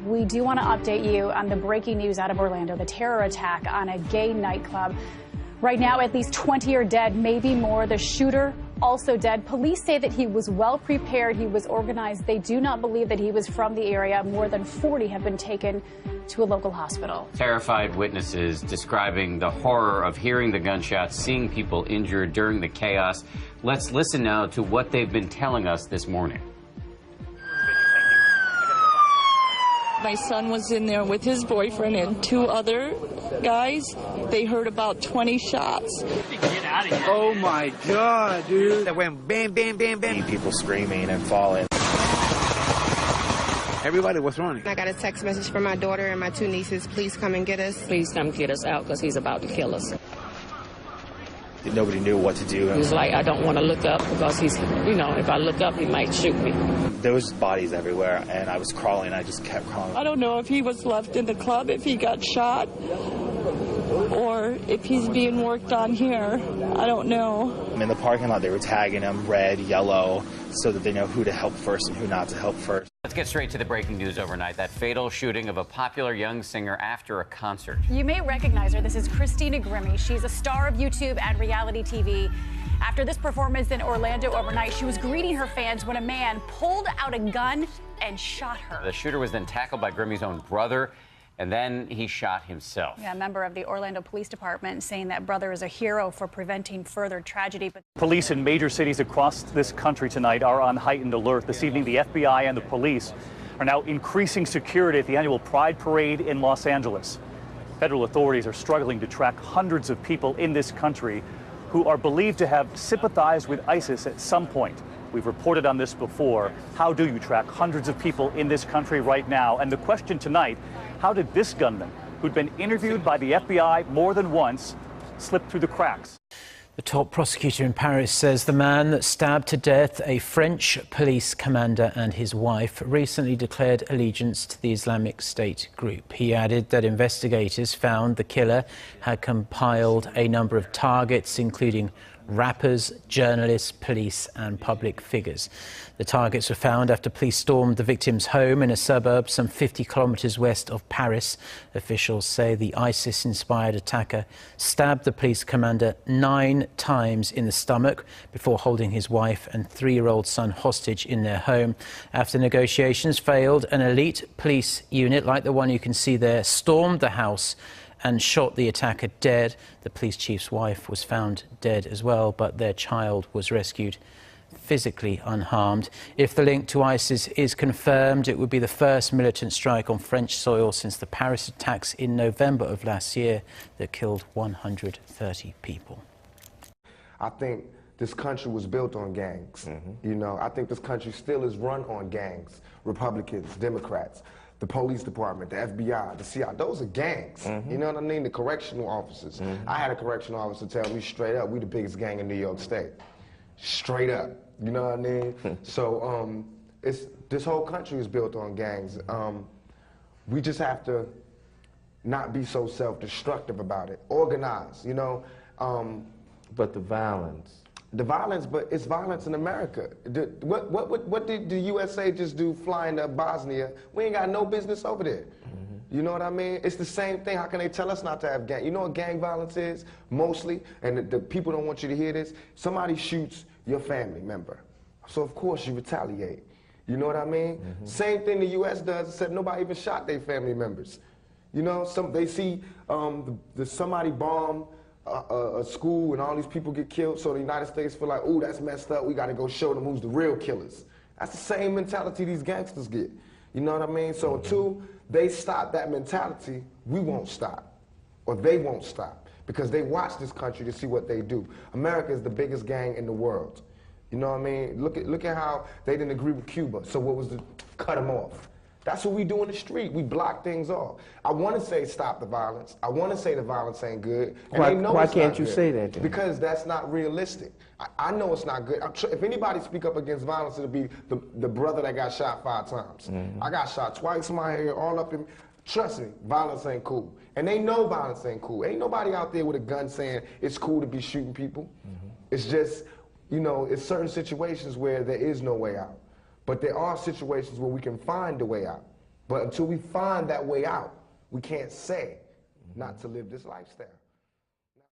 We do want to update you on the breaking news out of Orlando, the terror attack on a gay nightclub. Right now, at least 20 are dead, maybe more. The shooter also dead. Police say that he was well prepared. He was organized. They do not believe that he was from the area. More than 40 have been taken to a local hospital. Terrified witnesses describing the horror of hearing the gunshots, seeing people injured during the chaos. Let's listen now to what they've been telling us this morning. My son was in there with his boyfriend and two other guys. They heard about 20 shots. Get out of here. Oh my God, dude. That went bam, bam, bam, bam. People screaming and falling. Everybody, what's wrong? I got a text message from my daughter and my two nieces. Please come and get us. Please come get us out because he's about to kill us. Nobody knew what to do. He was like, I don't want to look up because he's, if I look up, he might shoot me. There was bodies everywhere, and I was crawling. I just kept crawling. I don't know if he was left in the club, if he got shot, or if he's being worked on here. I don't know. In the parking lot, they were tagging him red, yellow, so that they know who to help first and who not to help first. Let's get straight to the breaking news overnight. That fatal shooting of a popular young singer after a concert. You may recognize her. This is Christina Grimmie. She's a star of YouTube and reality TV. After this performance in Orlando overnight, she was greeting her fans when a man pulled out a gun and shot her. The shooter was then tackled by Grimmie's own brother, and then he shot himself. Yeah, a member of the Orlando Police Department saying that brother is a hero for preventing further tragedy. But police in major cities across this country tonight are on heightened alert. This evening, the FBI and the police are now increasing security at the annual Pride Parade in Los Angeles. Federal authorities are struggling to track hundreds of people in this country who are believed to have sympathized with ISIS at some point. We've reported on this before. How do you track hundreds of people in this country right now? And the question tonight, how did this gunman, who'd been interviewed by the FBI more than once, slip through the cracks? The top prosecutor in Paris says the man that stabbed to death a French police commander and his wife recently declared allegiance to the Islamic State group. He added that investigators found the killer had compiled a number of targets, including rappers, journalists, police and public figures. The targets were found after police stormed the victim's home in a suburb some 50 kilometers west of Paris. Officials say the ISIS-inspired attacker stabbed the police commander 9 times in the stomach before holding his wife and 3-year-old son hostage in their home. After negotiations failed, an elite police unit like the one you can see there stormed the house and shot the attacker dead. The police chief's wife was found dead as well, but their child was rescued physically unharmed. If the link to ISIS is confirmed, it would be the first militant strike on French soil since the Paris attacks in November of last year that killed 130 people. I think this country was built on gangs. I think this country still is run on gangs. Republicans, Democrats, the police department, the FBI, the CIA, those are gangs. You know what I mean? The correctional officers. I had a correctional officer tell me straight up, we the biggest gang in New York State. Straight up, you know what I mean? So this whole country is built on gangs. We just have to not be so self-destructive about it. Organize, But the violence. The violence, but it's violence in America. What did the USA just do flying to Bosnia? We ain't got no business over there. You know what I mean? It's the same thing. How can they tell us not to have gang? You know what gang violence is, mostly? And the people don't want you to hear this. Somebody shoots your family member. So of course you retaliate. You know what I mean? Same thing the US does, except nobody even shot their family members. You know, they see somebody bomb a school and all these people get killed, so the United States feel like, oh, that's messed up, we gotta go show them who's the real killers. That's the same mentality these gangsters get. You know what I mean? So until they stop that mentality, we won't stop, or they won't stop, because they watch this country to see what they do. America is the biggest gang in the world. You know what I mean? Look at how they didn't agree with Cuba, so what was the, cut them off. That's what we do in the street. We block things off. I want to say stop the violence. I want to say the violence ain't good. And why can't you say that then? Because that's not realistic. I know it's not good. If anybody speak up against violence, it'll be the brother that got shot 5 times. I got shot twice in my hair, all up in. Trust me, violence ain't cool. And they know violence ain't cool. Ain't nobody out there with a gun saying it's cool to be shooting people. It's just, it's certain situations where there is no way out. But there are situations where we can find a way out. But until we find that way out, we can't say not to live this lifestyle.